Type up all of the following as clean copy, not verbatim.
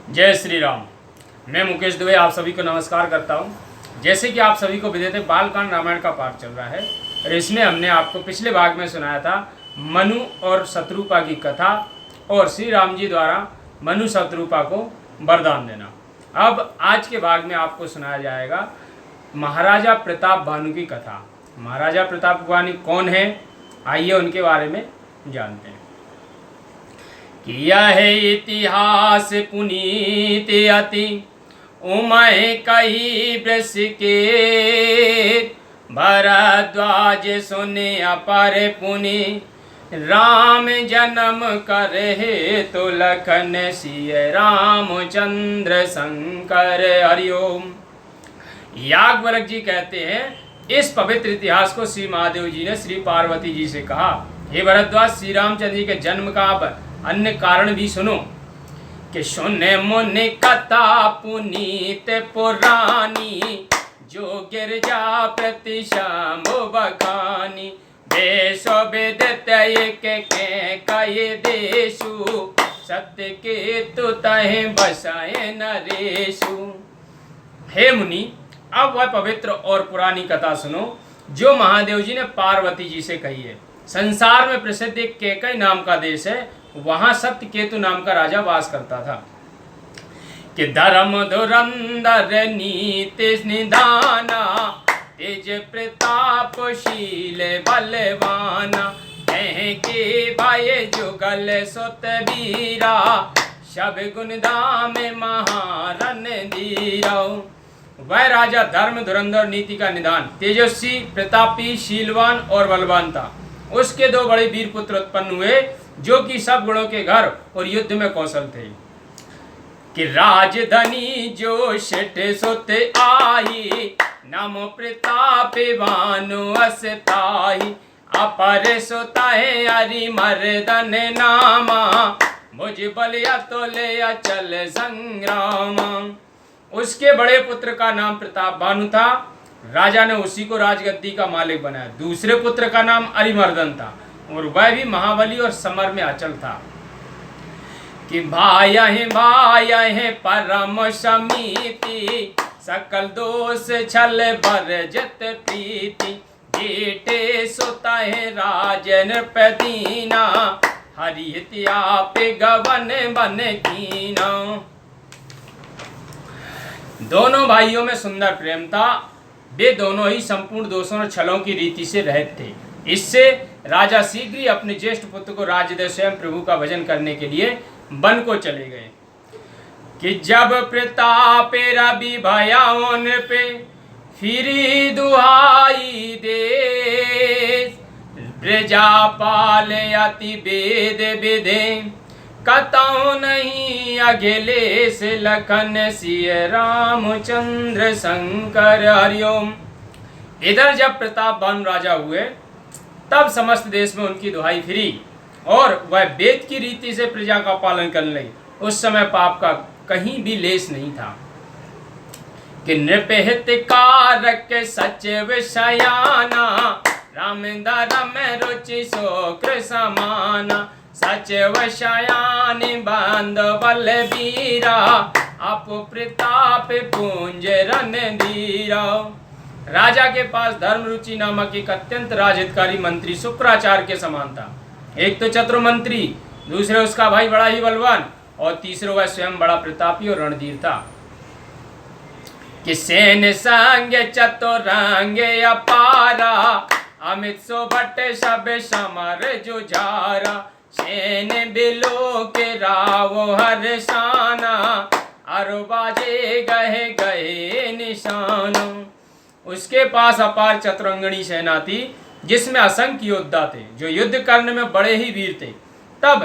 जय श्री राम। मैं मुकेश दुबे आप सभी को नमस्कार करता हूं। जैसे कि आप सभी को विदित है, बालकांड रामायण का पाठ चल रहा है और इसमें हमने आपको पिछले भाग में सुनाया था मनु और शत्रुपा की कथा और श्री राम जी द्वारा मनु शत्रुपा को वरदान देना। अब आज के भाग में आपको सुनाया जाएगा महाराजा प्रताप भानु की कथा। महाराजा प्रताप भानु कौन है, आइए उनके बारे में जानते हैं। किया है इतिहास पुनीत अति उमय कही वृष के, भरद्वाज सुने अपर पुनि राम जन्म करे तो लखन सिय रामचंद्र शंकर हरिओम। याज्ञवल्क्य जी कहते हैं इस पवित्र इतिहास को श्री महादेव जी ने श्री पार्वती जी से कहा, हे भरद्वाज, श्री रामचंद्र जी के जन्म का आप अन्य कारण भी सुनो कि सुने मुनि कथा पुनीत पुरानी, जो गिरजा प्रति शंभु बखानी, देश विदित के कई देशु, सत्य के तु तहे बसाए नरेशु। हे मुनि, अब वह पवित्र और पुरानी कथा सुनो जो महादेव जी ने पार्वती जी से कही है। संसार में प्रसिद्ध एक केकई नाम का देश है, वहां सत्य केतु नाम का राजा वास करता था कि धर्म धुरंधर नीति निधाना, तेज प्रतापशील बलवाना, के भाई जुगल सुत वीरा, सब गुण धाम महारन धीरा। वह राजा धर्म धुरंधर नीति का निधान, तेजस्वी प्रतापी शीलवान और बलवान था। उसके दो बड़े वीर पुत्र उत्पन्न हुए जो कि सब गुणों के घर और युद्ध में कौशल थे। कि राजधानी जो शिठ सुत आई, नामो प्रताप भानु असताई, अपर सुता है हरि मर्दन नामा, मुझ बलिया तो ले अचल संग्राम। उसके बड़े पुत्र का नाम प्रताप भानु था, राजा ने उसी को राजगद्दी का मालिक बनाया। दूसरे पुत्र का नाम अरिमर्दन था और वह भी महाबली और समर में अचल था। कि भाई है परम समीति, सकल दोष छल बरजत प्रीति, जेठे सुता है राजन पदीना, हरि आप गवन बन कीना। दोनों भाइयों में सुंदर प्रेम था। वे दोनों ही संपूर्ण दोषों और छलों की रीति से रहित थे। इससे राजा शीघ्र ही अपने ज्येष्ठ पुत्र को राज्य दे स्वयं प्रभु का भजन करने के लिए वन को चले गए। कि जब प्रताप रवि भया उन पे, फिरी दुहाई देश, ब्रजापाल अति वेद विधे, कतौ नहीं अखिलेश लखन सिय रामचंद्र शंकर हरिओम। इधर जब प्रताप भानु राजा हुए तब समस्त देश में उनकी दुहाई फिरी और वह वेद की रीति से प्रजा का पालन करने लगे। उस समय पाप का कहीं भी लेश नहीं था। कि नृपहित कारक सचिव शयाना, राम धर्म रुचि शोक्र समाना, सचिव शयान बंद बलबीरा, आप प्रताप पूंज रणधीरा। राजा के पास धर्म रुचि नामक एक अत्यंत राजहितकारी मंत्री शुक्राचार्य के समान था। एक तो चतुर मंत्री, दूसरे उसका भाई बड़ा ही बलवान और तीसरे वह स्वयं बड़ा प्रतापी और रणधीर था। कि सेन संग चतुरंग अपारा, अमित सोभट सब समर जुझारा, सेन बिलो के रावो हर्षाना, अरु बाजे गहे गए निशान। उसके पास अपार चतुरंगणी सेना थी जिसमें असंख्य योद्धा थे जो युद्ध करने में बड़े ही वीर थे। तब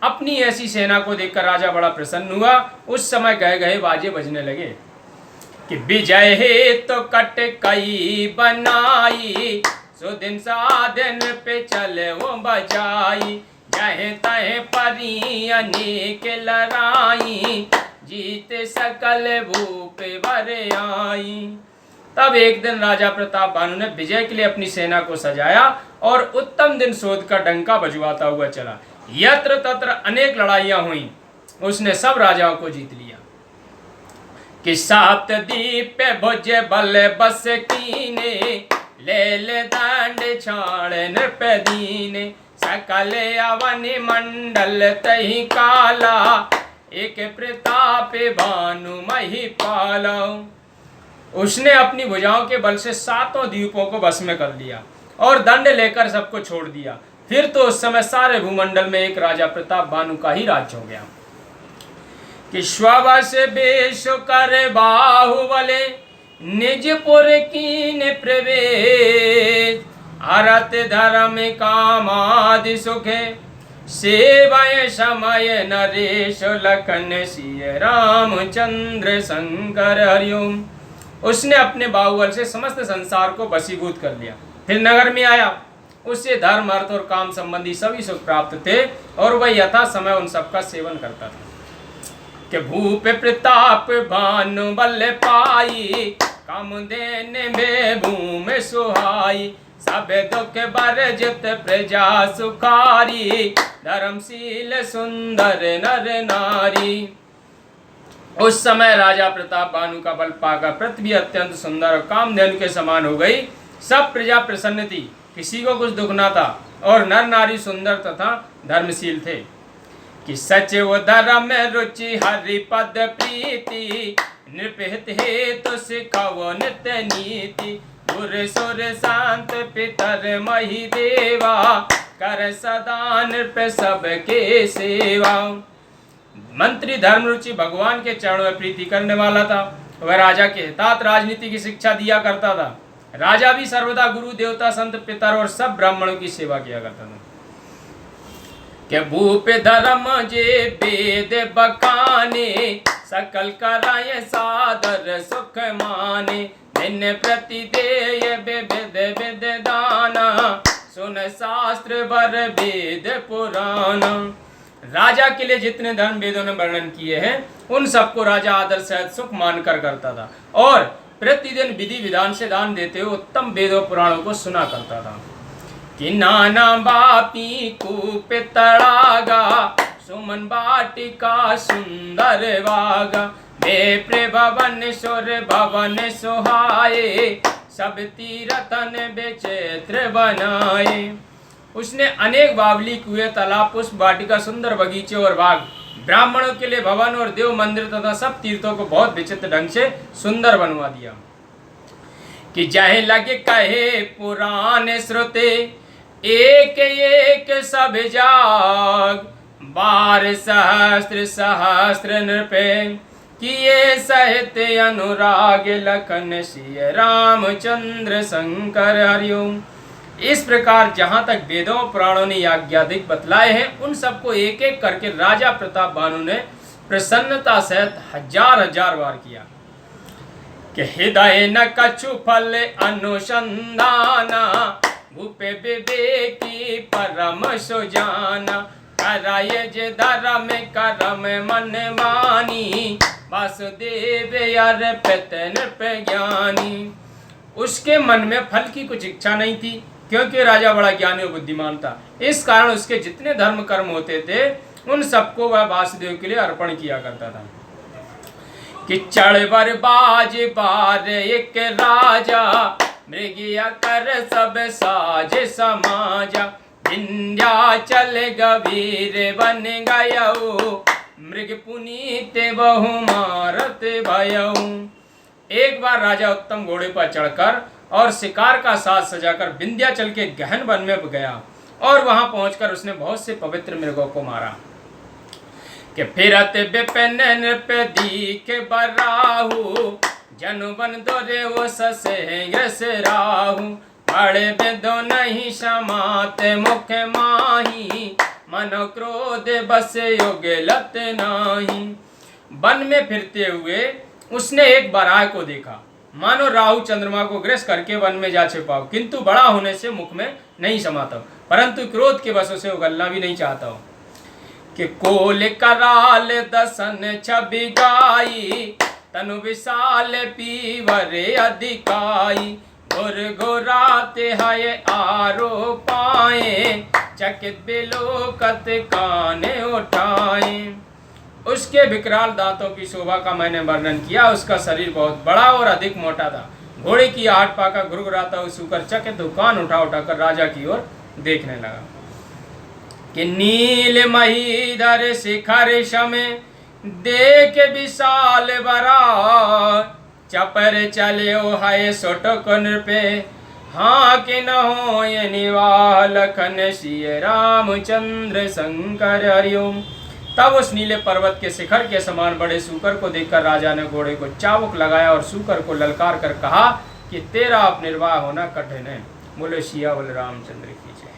अपनी ऐसी सेना को देखकर राजा बड़ा प्रसन्न हुआ। उस समय गए गए बाजे बजने लगे। कि विजय हे तो कट कई बनाई, सुदिन साधन पे चले वो बजाई, जहे तहे परी अनेक लड़ाई, जीत सकल भूप वर आई। तब एक दिन राजा प्रताप भानु ने विजय के लिए अपनी सेना को सजाया और उत्तम दिन शोध का डंका बजवाता हुआ चला। यत्र तत्र अनेक लड़ाइयां हुई, उसने सब राजाओं को जीत लिया। कि सात दीप भुज बल बस कीने, ले दंड छाड़ नृप दीने, सकल अवन मंडल तहि काला, एक प्रताप भानु मही पाला। उसने अपनी भुजाओं के बल से सातों द्वीपों को बस में कर लिया और दंड लेकर सबको छोड़ दिया। फिर तो उस समय सारे भूमंडल में एक राजा प्रताप भानु का ही राज्य हो गया। कि श्ववश बेश कर बाहुबले, निजपुर कीन प्रवेश, अरत धर्म कामादि सुखे, सेवय समय नरेश लखन सिय रामचंद्र शंकर हरिओम। उसने अपने बाहुबल से समस्त संसार को वशीभूत कर लिया। फिर नगर में आया, उससे धर्म अर्थ और काम संबंधी सभी सुख प्राप्त थे और वह यथा समय उन सबका सेवन करता था। कि भूप प्रताप भानु बल पाई, काम देने में भूम सुहाई, सब दुख बरजत प्रजा सुखारी, धर्मशील सुंदर नर नारी। उस समय राजा प्रताप भानु का बल पाकर पृथ्वी अत्यंत सुंदर और कामधेनु के समान हो गई। सब प्रजा प्रसन्न थी, किसी को कुछ दुख न था और नर नारी सुंदर तथा धर्मशील थे। कि सचिव धर्म रुचि हरि पद प्रीति, नृपहित हेतु सिखाओ नित्य नीति, गुर सुर शांत पितर मही देवा, कर सदा नृप सबके सेवा। मंत्री धर्म रुचि भगवान के चरणों में प्रीति करने वाला था। वह राजा के हितात राजनीति की शिक्षा दिया करता था। राजा भी सर्वदा गुरु देवता संत पितर और सब ब्राह्मणों की सेवा किया करता था। के भूप धर्म जे वेद बखाने, सकल कराए सादर सुख माने, दिन प्रति देय विविध विध दाना, सुन शास्त्र वर वेद पुराण। राजा के लिए जितने धर्म वेदों ने वर्णन किए हैं उन सबको राजा आदर सहित सुख मानकर करता था और प्रतिदिन विधि विधान से दान देते हुए उत्तम वेदों पुराणों को सुना करता था। कि नाना बापी कूप तड़ागा, सुमन बाटिका सुंदर वागा, बेप्र भवन सुर भवन सुहाए, सब तीरथन बेचित्र बनाए। उसने अनेक बावली कुएं तालाब पुष्प वाटिका सुंदर बगीचे और बाग, ब्राह्मणों के लिए भवन और देव मंदिर तथा सब तीर्थों को बहुत विचित्र ढंग से सुंदर बनवा दिया। कि जहे लगे कहे पुराण श्रुते, एक एक सब जाग, बार सहस्त्र सहस्त्र नृपे, किए सहित अनुराग, लखन सिय रामचंद्र शंकर हरिओम। इस प्रकार जहाँ तक वेदों पुराणों ने याज्ञाधिक बतलाए हैं उन सबको एक एक करके राजा प्रताप भानु ने प्रसन्नता सहित हजार हजार बार किया। कि हृदय न कछु फल अनुसंधाना, भूपे विवेकी परम सुजाना, कराय जे धर्म करम मन मानी, वासुदेव अर्पित नृप ज्ञानी। उसके मन में फल की कुछ इच्छा नहीं थी क्योंकि राजा बड़ा ज्ञानी और बुद्धिमान था। इस कारण उसके जितने धर्म कर्म होते थे उन सबको वह वासुदेव के लिए अर्पण किया करता था। कि चढ़ बाज बार एक राजा, मृगिया कर सब साज समाजा, विंध्याचल गभीर बन गयऊ, मृग पुनीत बहु मारत भयऊ। एक बार राजा उत्तम घोड़े पर चढ़कर और शिकार का साज सजाकर विंध्याचल के गहन वन में गया और वहां पहुंचकर उसने बहुत से पवित्र मृगों को मारा। कि फिरत विपिन नृप दीख बराहु, जनु बन दोरे वो ससे ग्रस राहु, बड़े बेदो नहीं समात मुख माही, मनो क्रोध बस योग लत नाही। वन में फिरते हुए उसने एक बराह को देखा, मानो राहु चंद्रमा को ग्रस करके वन में जा छिपा हो, किंतु बड़ा होने से मुख में नहीं समाता हो, परंतु क्रोध के वश से उगलना भी नहीं चाहता हो। कि कोल कराल दसन छवि गाई, तनु विशाल पीवर अधिकाई, घुर घुराते हय आरो पाए, चकित बिलोकत कान उठाए। उसके विकराल दांतों की शोभा का मैंने वर्णन किया। उसका शरीर बहुत बड़ा और अधिक मोटा था। घोड़े की आहट पाकर घुरघुराता हुआ सूकर चकित कान उठा उठाकर राजा की ओर देखने लगा कि नील महीधर शिखर शमे देख विशाल बरा चपर चले ओ हाय सोटक नृपे हाँ कि न हो ये निवाह लखन सिय रामचंद्र शंकर हरिओम। तब उस नीले पर्वत के शिखर के समान बड़े सूकर को देखकर राजा ने घोड़े को चाबुक लगाया और सूकर को ललकार कर कहा कि तेरा अब निर्वाह होना कठिन है। बोले सिया बोले रामचंद्र की जय।